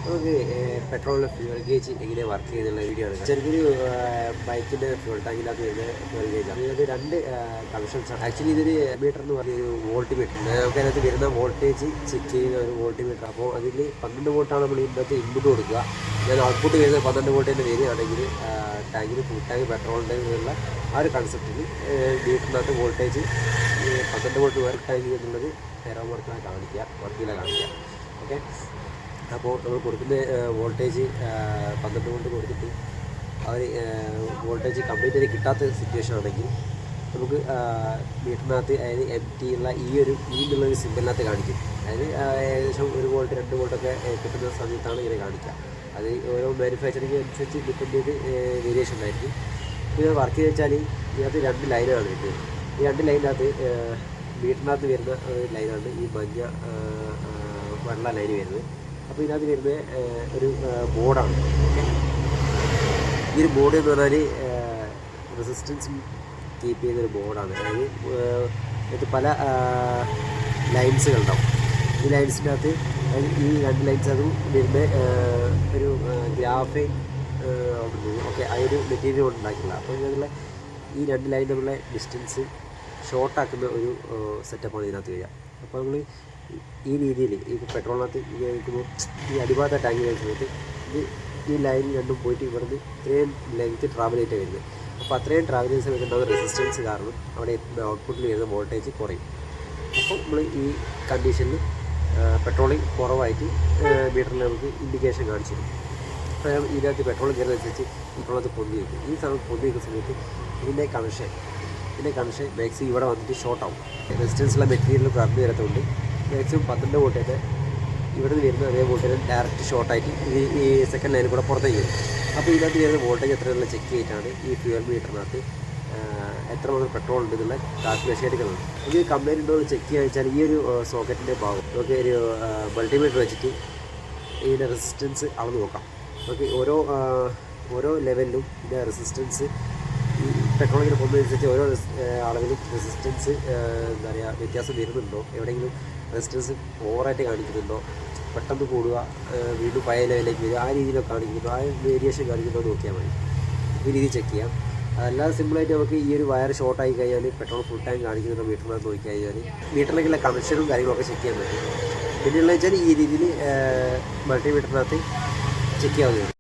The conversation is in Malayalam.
നമുക്ക് പെട്രോളിൻ്റെ ഫ്യൂൽ ഗേജ് എങ്ങനെ വർക്ക് ചെയ്യുന്നുള്ള വീഡിയോ ആണ്. ചെറിയൊരു ബൈക്കിൻ്റെ ഫ്യൂൾ ടാങ്കിനകത്ത് വരുന്ന ഫ്യൂൽ ഗേജാണ്. ഇത് രണ്ട് കണക്ഷൻസ് ആണ്. ആക്ച്വലി ഇതൊരു മീറ്റർ എന്ന് പറഞ്ഞൊരു വോൾട്ട് മീറ്റർ. നമുക്ക് അതിനകത്ത് വരുന്ന വോൾട്ടേജ് ചെക്ക് ചെയ്യുന്ന ഒരു വോൾട്ട് മീറ്റർ. അപ്പോൾ അതിൽ 12 വോൾട്ടാണ് നമ്മൾ ഇതിനകത്ത് ഇൻപുട്ട് കൊടുക്കുക. ഞാൻ ഔട്ട്പുട്ട് വരുന്നത് 12 വോൾട്ടിൻ്റെ വരികയാണെങ്കിൽ ടാങ്കിന് ഫുൾ ടാങ്ക് പെട്രോളിൻ്റെ ഉള്ള ആ ഒരു കൺസെപ്റ്റിൽ മീറ്ററിനകത്ത് വോൾട്ടേജ് 12 വോൾട്ട് വർക്ക് ടാങ്ക് എന്നുള്ളത് ഫെറോ വർക്കിലാണ് കാണിക്കുക. ഓക്കെ, അപ്പോൾ നമ്മൾ കൊടുക്കുന്ന വോൾട്ടേജ് 12 വോൾട്ട് കൊടുത്തിട്ട് അവർ വോൾട്ടേജ് കംപ്ലീറ്റ് ആയി കിട്ടാത്ത സിറ്റുവേഷൻ ആണെങ്കിൽ നമുക്ക് മീറ്ററിനകത്ത് അതായത് MT ഉള്ള എന്നുള്ളൊരു സിമ്പിളിനകത്ത് കാണിക്കും. അതായത് ഏകദേശം 1 വോൾട്ട് 2 വോൾട്ടൊക്കെ കിട്ടുന്ന സമയത്താണ് ഇങ്ങനെ കാണിക്കുക. അത് ഓരോ മാനുഫാക്ചറിങ് അനുസരിച്ച് ഡിപ്പെൻഡ് വേരിയേഷൻ ഉണ്ടായിരിക്കും. ഇത് വർക്ക് ചെയ്ത് വെച്ചാൽ ഇതിനകത്ത് 2 ലൈനാണ് വരുന്നത്. ഈ 2 ലൈനിനകത്ത് മീറ്ററിനകത്ത് വരുന്ന ലൈനാണ് ഈ മഞ്ഞ വെള്ള ലൈൻ വരുന്നത്. അപ്പോൾ ഇതിനകത്ത് വരുന്ന ഒരു ബോർഡാണ്. ഈ ഒരു ബോർഡ് എന്ന് പറഞ്ഞാൽ റെസിസ്റ്റൻസ് കീപ്പ് ചെയ്യുന്നൊരു ബോർഡാണ്. അതായത് ഇത് പല ലൈൻസുകളുണ്ടാവും. ഈ ലൈൻസിനകത്ത് ഈ 2 ലൈൻസ് അതും വരുന്ന ഒരു ഗ്രാഫൈൻ ഓക്കെ ആ ഒരു മെറ്റീരിയൽ കൊണ്ട് ഉണ്ടാക്കില്ല. അപ്പോൾ ഇതിനുള്ള ഈ 2 ലൈൻ തമ്മിലുള്ള ഡിസ്റ്റൻസ് ഷോർട്ടാക്കുന്ന ഒരു സെറ്റപ്പാണ് ഇതിനകത്ത് വരിക. അപ്പോൾ നമ്മൾ ഈ രീതിയിൽ ഈ പെട്രോളിനകത്ത് ഉപയോഗിക്കുമ്പോൾ ഈ അടിഭാഗത്തെ ടാങ്ക് വരുന്ന സമയത്ത് ഈ ലൈൻ രണ്ടും പോയിട്ട് ഇവിടുന്ന് ഇത്രയും ലെങ്ത് ട്രാവൽ ചെയ്തിട്ട് വരുന്നത്. അപ്പോൾ അത്രയും ട്രാവൽ ചെയ്യുന്ന സമയത്ത് ഉണ്ടാകുന്ന റെസിസ്റ്റൻസ് കാരണം അവിടെ ഔട്ട്പുട്ടിൽ വരുന്ന വോൾട്ടേജ് കുറയും. അപ്പോൾ നമ്മൾ ഈ കണ്ടീഷനിൽ പെട്രോളിങ് കുറവായിട്ട് മീറ്ററിൽ നമുക്ക് ഇൻഡിക്കേഷൻ കാണിച്ചു തരും. അപ്പോൾ ഇതിനകത്ത് പെട്രോൾ കയറുന്നതനുസരിച്ച് പെട്രോളത്ത് പൊന്തി വയ്ക്കും. ഈ സമയം പൊന്തി വയ്ക്കുന്ന സമയത്ത് ഇതിൻ്റെ കണക്ഷൻ മാക്സിമം ഇവിടെ വന്നിട്ട് ഷോർട്ടാവും. റെസിസ്റ്റൻസുള്ള മെറ്റീരിയൽ കറണ്ട് വരത്തുകൊണ്ട് മാക്സിമം 12 വോൾട്ട് തന്നെ ഇവിടെ നിന്ന് വരുന്ന അതേ വോൾട്ടേജ് ഡയറക്റ്റ് ഷോർട്ടായിട്ട് ഈ സെക്കൻഡ് ലൈനിൽ കൂടെ പുറത്തേക്ക് വരും. അപ്പോൾ ഇതിനകത്ത് വരുന്ന വോൾട്ടേജ് എത്രയുള്ള ചെക്ക് ചെയ്തിട്ടാണ് ഈ ഫ്യൂൽ മീറ്ററിനകത്ത് എത്ര മാത്രം പെട്രോൾ ഉണ്ട് എന്നുള്ള കാൽക്കുലേഷൻ എടുക്കുന്നത്. ഇത് കംപ്ലൈൻറ്റ് ഉണ്ടോ എന്ന് ചെക്ക് ചെയ്യാന്ന് വെച്ചാൽ ഈ ഒരു സോക്കറ്റിൻ്റെ ഭാഗം നമുക്ക് ഒരു മൾട്ടിമീറ്റർ വെച്ചിട്ട് ഇതിൻ്റെ റെസിസ്റ്റൻസ് അളന്ന് നോക്കാം. നമുക്ക് ഓരോ ലെവലിലും ഇതിൻ്റെ റെസിസ്റ്റൻസ് ഈ പെട്രോളിങ്ങനെ പോകുന്നതനുസരിച്ച് ഓരോ അളവിലും റെസിസ്റ്റൻസ് എന്താ പറയുക വ്യത്യാസം വരുന്നുണ്ടോ, എവിടെയെങ്കിലും റെസിസ്റ്റൻസ് ഓവറായിട്ട് കാണിക്കുന്നുണ്ടോ, പെട്ടെന്ന് കൂടുക വീണ്ടും പഴയ ലെവലിലേക്ക് വരിക, ആ രീതിയിലൊക്കെ കാണിക്കുന്നുണ്ടോ, ആ വേരിയേഷൻ കാണിക്കുന്നുണ്ടോ നോക്കിയാൽ മതി. ഈ രീതി ചെക്ക് ചെയ്യാം. അതല്ലാതെ സിമ്പിളായിട്ട് നമുക്ക് ഈ ഒരു വയർ ഷോർട്ടായി കഴിഞ്ഞാൽ പെട്രോൾ ഫുൾ ടാങ്ക് കാണിക്കുന്നുണ്ടോ മീറ്ററിനകത്ത് നോക്കി കഴിഞ്ഞാൽ മീറ്ററിലേക്കുള്ള കണക്ഷനും കാര്യങ്ങളൊക്കെ ചെക്ക് ചെയ്യാൻ പറ്റും. പിന്നെയുള്ള വെച്ചാൽ ഈ രീതിയിൽ മൾട്ടിമീറ്ററിനകത്ത് ചെക്ക് ചെയ്യാവുന്നതാണ്.